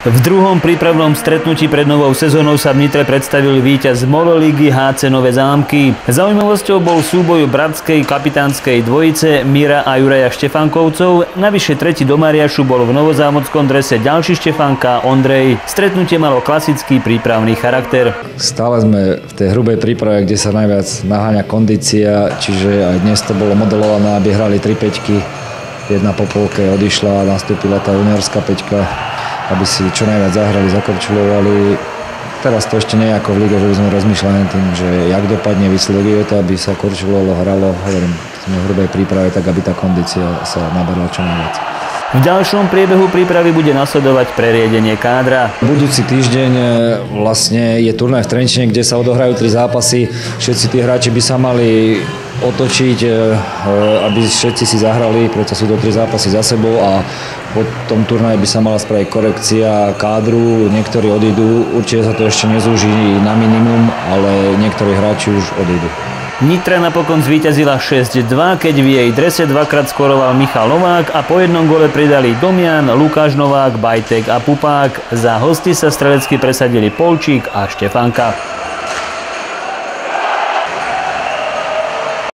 V druhom prípravnom stretnutí pred novou sezónou sa v Nitre predstavil víťaz Mololigy HC Nové Zámky. Zaujímavosťou bol súboj bratskej kapitánskej dvojice Mira a Juraja Štefankovcov. Navyše tretí do Mariašu bol v novozámockom drese ďalší Štefanka Ondrej. Stretnutie malo klasický prípravný charakter. Stále sme v tej hrubej príprave, kde sa najviac naháňa kondícia, čiže aj dnes to bolo modelované, aby hrali 3 peťky. Jedna po polke odišla a nastúpila tá juniorská peťka, aby si čo najviac zahrali, zakorčulovali. Teraz to ešte nie je ako v lige, že by sme rozmýšľali tým, že jak dopadne výsledok, je to, aby sa korčulovalo, hralo. Hovorím, sme v hrubej príprave, tak aby tá kondícia sa naberala čo najviac. V ďalšom priebehu prípravy bude nasledovať preriedenie kádra. Budúci týždeň vlastne je turnaj v Trenčine, kde sa odohrajú 3 zápasy. Všetci tí hráči by sa mali otočiť, aby všetci si zahrali, preto sú to 3 zápasy za sebou a po tom turnaji by sa mala spraviť korekcia kádru, niektorí odídu, určite sa to ešte nezúži na minimum, ale niektorí hráči už odídu. Nitra napokon zvíťazila 6-2, keď v jej drese dvakrát skoroval Michal Novák a po jednom gole pridali Domian, Lukáš Novák, Bajtek a Pupák. Za hosty sa strelecky presadili Polčík a Štefanka.